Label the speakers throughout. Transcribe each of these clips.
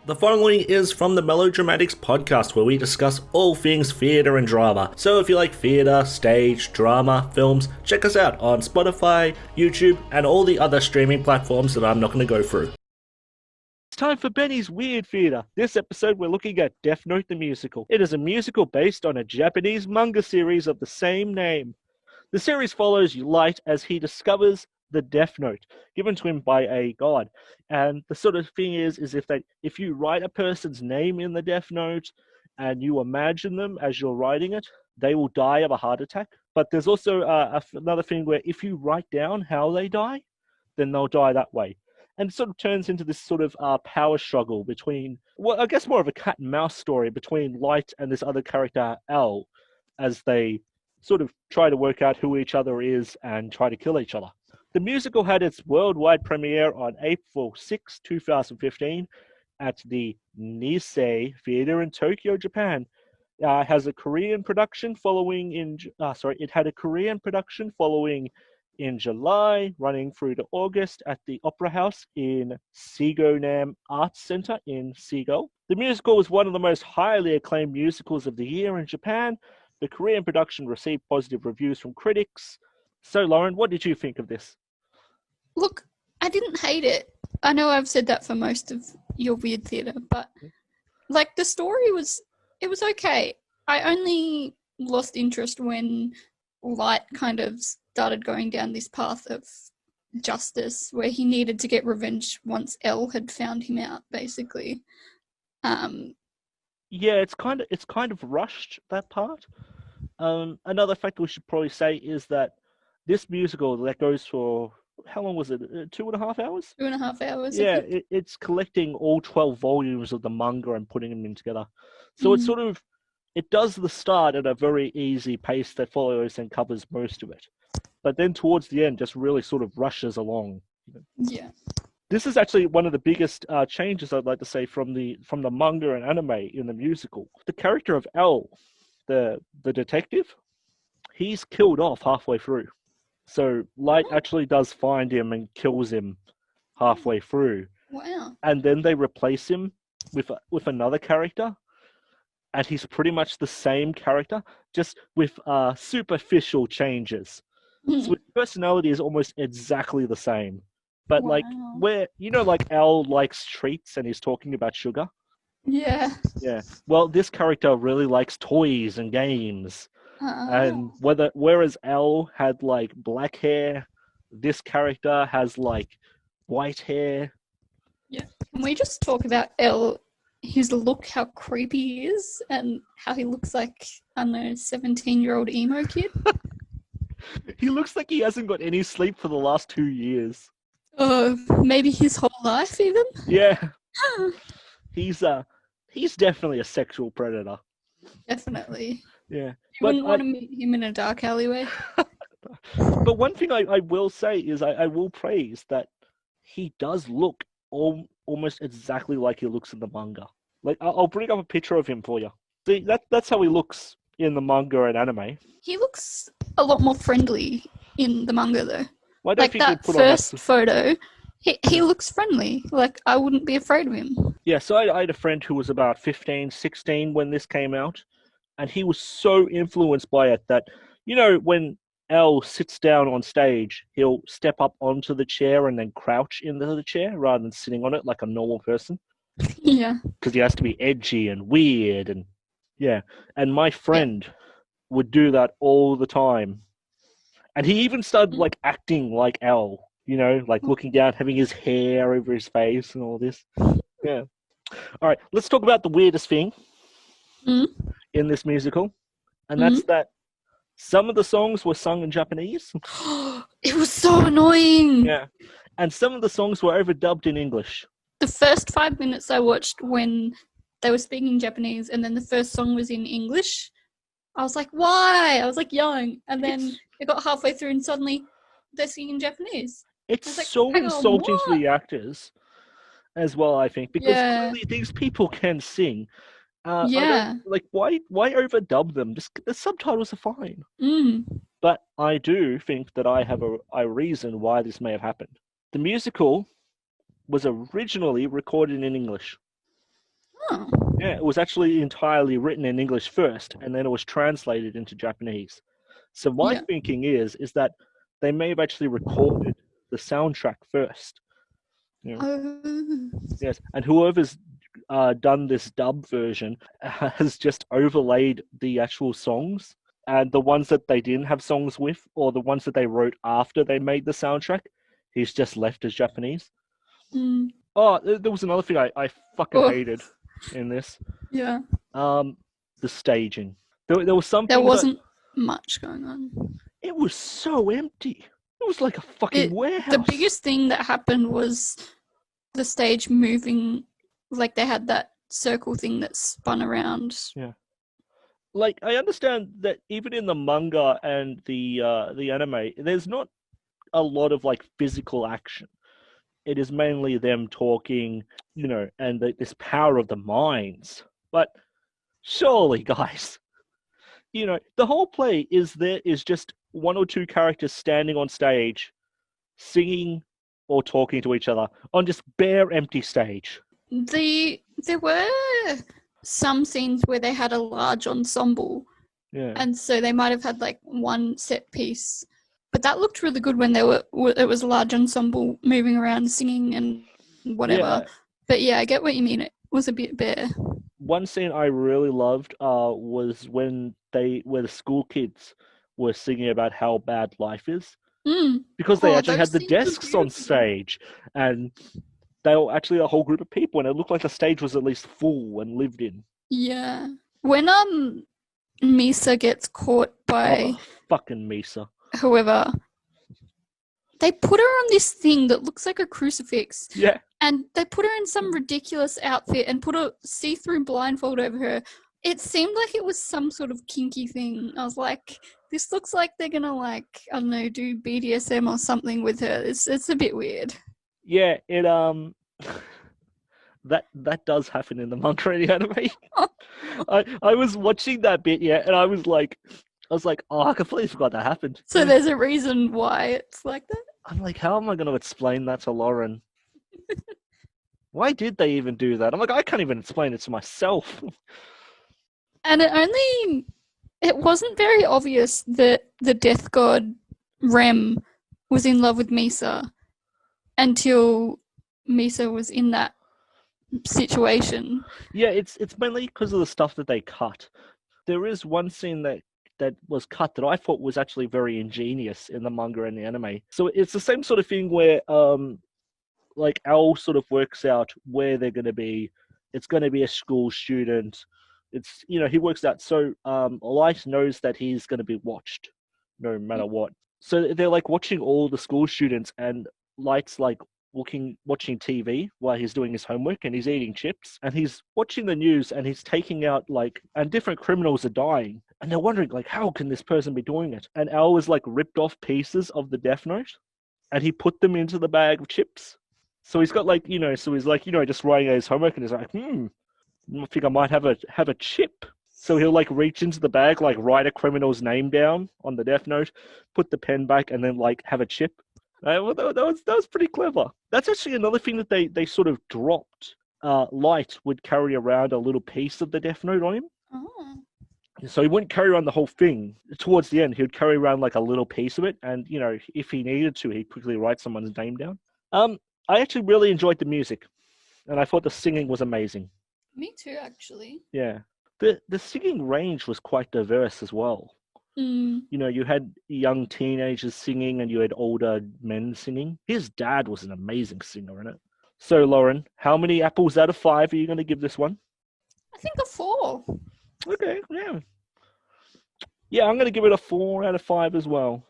Speaker 1: The following is from the Melodramatics podcast, where we discuss all things theatre and drama. So if you like theatre, stage, drama, films, check us out on Spotify, YouTube, and all the other streaming platforms that I'm not going to go through. It's time for Benny's Weird Theatre. This episode we're looking at Death Note the Musical. It is a musical based on a Japanese manga series of the same name. The series follows Light as he discovers the Death Note given to him by a god, and the sort of thing is if you write a person's name in the Death Note and you imagine them as you're writing it, they will die of a heart attack. But there's also another thing where if you write down how they die, then they'll die that way. And it sort of turns into this sort of power struggle between, well, I guess more of a cat and mouse story between Light and this other character, L, as they sort of try to work out who each other is and try to kill each other. The musical had its worldwide premiere on April 6, 2015 at the Nisei Theatre in Tokyo, Japan. It has a Korean production following in it had a Korean production following in July, running through to August at the Opera House in Segonam Arts Center in Seoul. The musical was one of the most highly acclaimed musicals of the year in Japan. The Korean production received positive reviews from critics. So, Lauren, what did you think of this?
Speaker 2: Look, I didn't hate it. I know I've said that for most of your weird theatre, but like the story it was okay. I only lost interest when Light kind of started going down this path of justice where he needed to get revenge once L had found him out, basically.
Speaker 1: Yeah, it's kind of rushed, that part. Another factor we should probably say is that this musical that goes for, how long was it? 2.5 hours?
Speaker 2: 2.5 hours.
Speaker 1: Yeah, it's collecting all 12 volumes of the manga and putting them in together. So it's sort of, it does the start at a very easy pace that follows and covers most of it. But then towards the end, just really sort of rushes along.
Speaker 2: Yeah.
Speaker 1: This is actually one of the biggest changes, I'd like to say, from the manga and anime in the musical. The character of L, the detective, he's killed off halfway through. So Light actually does find him and kills him halfway through.
Speaker 2: Wow.
Speaker 1: And then they replace him with another character, and he's pretty much the same character, just with superficial changes. So his personality is almost exactly the same. But like where like Al likes treats and he's talking about sugar.
Speaker 2: Yeah.
Speaker 1: Yeah. Well, this character really likes toys and games. And whereas L had like black hair, this character has like white hair.
Speaker 2: Yeah. Can we just talk about L, his look, how creepy he is, and how he looks like, I don't know, 17-year-old emo kid?
Speaker 1: He looks like he hasn't got any sleep for the last 2 years.
Speaker 2: Maybe his whole life even?
Speaker 1: Yeah. He's definitely a sexual predator.
Speaker 2: Definitely.
Speaker 1: Yeah.
Speaker 2: You wouldn't want to meet him in a dark alleyway.
Speaker 1: But one thing I will say is I will praise that he does look almost exactly like he looks in the manga. Like, I'll bring up a picture of him for you. See, that's how he looks in the manga and anime.
Speaker 2: He looks a lot more friendly in the manga, though.
Speaker 1: Why don't
Speaker 2: like that first photo, he looks friendly. Like, I wouldn't be afraid of him.
Speaker 1: Yeah, so I had a friend who was about 15, 16 when this came out, and he was so influenced by it that, when L sits down on stage, he'll step up onto the chair and then crouch into the chair rather than sitting on it like a normal person.
Speaker 2: Yeah.
Speaker 1: Because he has to be edgy and weird and, yeah. And my friend would do that all the time. And he even started, like, acting like L, like looking down, having his hair over his face and all this. Yeah. All right, let's talk about the weirdest thing in this musical. And that's that some of the songs were sung in Japanese.
Speaker 2: It was so annoying.
Speaker 1: Yeah. And some of the songs were overdubbed in English.
Speaker 2: The first 5 minutes I watched when they were speaking Japanese and then the first song was in English, I was like, why? I was like young. And then it got halfway through and suddenly they're singing Japanese.
Speaker 1: It's
Speaker 2: like,
Speaker 1: so insulting to the actors as well, I think, because clearly these people can sing. Like, why overdub them? Just the subtitles are fine. But I do think that I have a reason why this may have happened. The musical was originally recorded in English.
Speaker 2: Oh.
Speaker 1: Yeah, it was actually entirely written in English first, and then it was translated into Japanese. So my
Speaker 2: Yeah.
Speaker 1: thinking is that they may have actually recorded the soundtrack first. You know,
Speaker 2: Oh.
Speaker 1: yes, and whoever's done this dub version has just overlaid the actual songs, and the ones that they didn't have songs with, or the ones that they wrote after they made the soundtrack, he's just left as Japanese.
Speaker 2: Mm.
Speaker 1: Oh, there was another thing I fucking
Speaker 2: Oh.
Speaker 1: hated in this.
Speaker 2: Yeah.
Speaker 1: Um, the staging. There was some
Speaker 2: There
Speaker 1: things that
Speaker 2: wasn't much going on.
Speaker 1: it was so empty. It was like a fucking warehouse.
Speaker 2: The biggest thing that happened was the stage moving, like they had that circle thing that spun around.
Speaker 1: Yeah. Like I understand that even in the manga and the anime, there's not a lot of like physical action. It is mainly them talking, and this power of the minds. But surely, guys, the whole play is just one or two characters standing on stage, singing or talking to each other on just bare empty stage.
Speaker 2: There were some scenes where they had a large ensemble,
Speaker 1: Yeah.
Speaker 2: and so they might have had like one set piece, but that looked really good when it was a large ensemble moving around singing and whatever.
Speaker 1: Yeah.
Speaker 2: But yeah, I get what you mean. It was a bit bare.
Speaker 1: One scene I really loved was when the school kids were singing about how bad life is, because they actually had
Speaker 2: those
Speaker 1: the
Speaker 2: scenes were
Speaker 1: desks on
Speaker 2: beautiful.
Speaker 1: stage, and they were actually a whole group of people, and it looked like the stage was at least full and lived in.
Speaker 2: Yeah. When Misa gets caught by
Speaker 1: Fucking Misa.
Speaker 2: whoever, they put her on this thing that looks like a crucifix.
Speaker 1: Yeah.
Speaker 2: And they put her in some ridiculous outfit and put a see-through blindfold over her. It seemed like it was some sort of kinky thing. I was like, this looks like they're gonna I don't know, do BDSM or something with her. It's a bit weird.
Speaker 1: Yeah, it that does happen in the manga and the anime. I was watching that bit, yeah, and I was like, oh, I completely forgot that happened.
Speaker 2: So there's a reason why it's like that?
Speaker 1: I'm like, how am I going to explain that to Lauren? Why did they even do that? I'm like, I can't even explain it to myself.
Speaker 2: And it wasn't very obvious that the death god Rem was in love with Misa until Misa was in that situation.
Speaker 1: Yeah, it's mainly because of the stuff that they cut. There is one scene that was cut that I thought was actually very ingenious in the manga and the anime. So it's the same sort of thing where like Al sort of works out where they're going to be. It's going to be a school student. It's, he works out. So Light knows that he's going to be watched no matter what. So they're like watching all the school students, and Light's like watching TV while he's doing his homework, and he's eating chips, and he's watching the news, and he's taking out and different criminals are dying, and they're wondering like, how can this person be doing it? And Al was like ripped off pieces of the Death Note, and he put them into the bag of chips. So he's got like, so he's like, just writing out his homework, and he's like, I think I might have a chip. So he'll like reach into the bag, like write a criminal's name down on the Death Note, put the pen back, and then like have a chip. Well, that was pretty clever. That's actually another thing that they sort of dropped. Light would carry around a little piece of the Death Note on him.
Speaker 2: Oh.
Speaker 1: So he wouldn't carry around the whole thing. Towards the end, he would carry around like a little piece of it, and if he needed to, he'd quickly write someone's name down. I actually really enjoyed the music, and I thought the singing was amazing.
Speaker 2: Me too, actually.
Speaker 1: Yeah. The singing range was quite diverse as well. You had young teenagers singing, and you had older men singing. His dad was an amazing singer in it. So, Lauren, how many apples out of 5 are you going to give this one?
Speaker 2: I think a 4.
Speaker 1: Okay, yeah. Yeah, I'm going to give it a 4 out of 5 as well.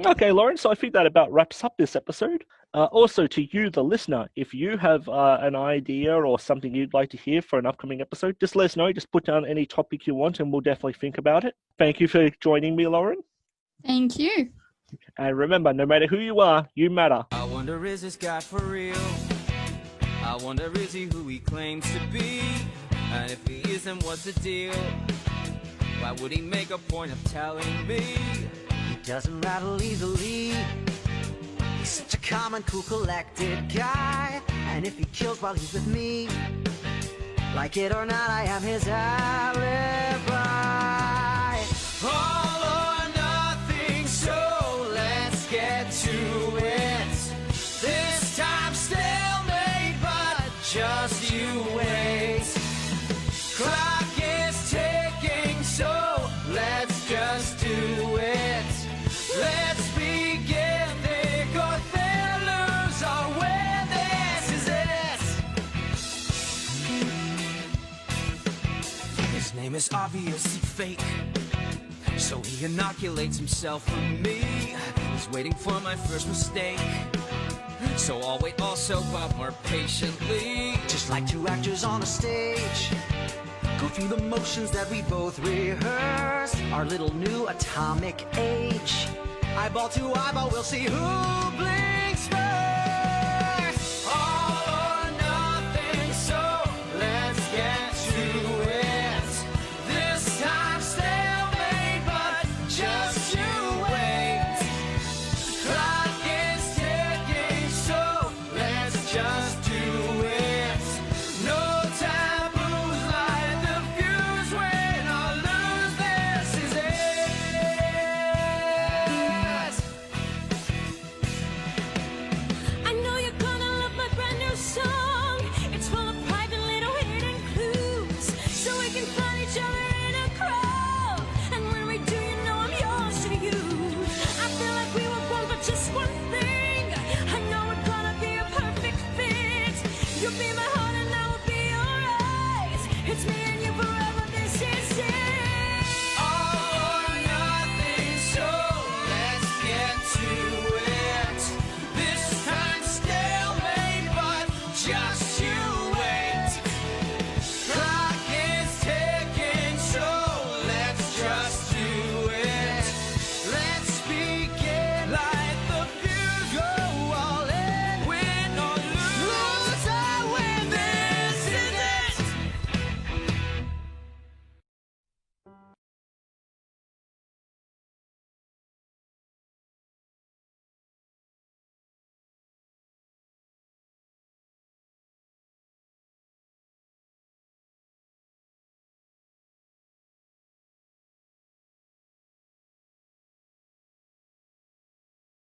Speaker 1: Okay, Lauren, so I think that about wraps up this episode. Also, to you, the listener, if you have an idea or something you'd like to hear for an upcoming episode, just let us know. Just put down any topic you want, and we'll definitely think about it. Thank you for joining me, Lauren.
Speaker 2: Thank you.
Speaker 1: And remember, no matter who you are, you matter.
Speaker 3: I wonder, is this guy for real? I wonder, is he who he claims to be? And if he isn't, what's the deal? Why would he make a point of telling me?
Speaker 4: He doesn't rattle easily. He's such a calm and cool, collected guy. And if he kills while he's with me, Like it or not, I am his alibi.
Speaker 3: All or nothing, so let's get to it. This time stalemate, but just you wait. Clock is ticking, so let's just do it. Let's begin. Thick or thin, lose or win, this is it. His name is obviously fake, so he inoculates himself from me. He's waiting for my first mistake, so I'll wait also but more patiently.
Speaker 4: Just like two actors on a stage, go through the motions that we both rehearsed. Our little new atomic age. Eyeball to eyeball, we'll see who blinks first.
Speaker 3: All or nothing, so let's get to it. This time stalemate, but just you wait. Clock is ticking, so let's just do it. No taboos, light the fuse, win or lose, this is it.
Speaker 5: I know you're gonna love my brand new song. It's full of private little hidden clues, so we can find each other in a crowd. And when we do, you know I'm yours to use. I feel like we were born for just one thing. I know we're gonna be a perfect fit. You'll be my heart and I will be your eyes. It's me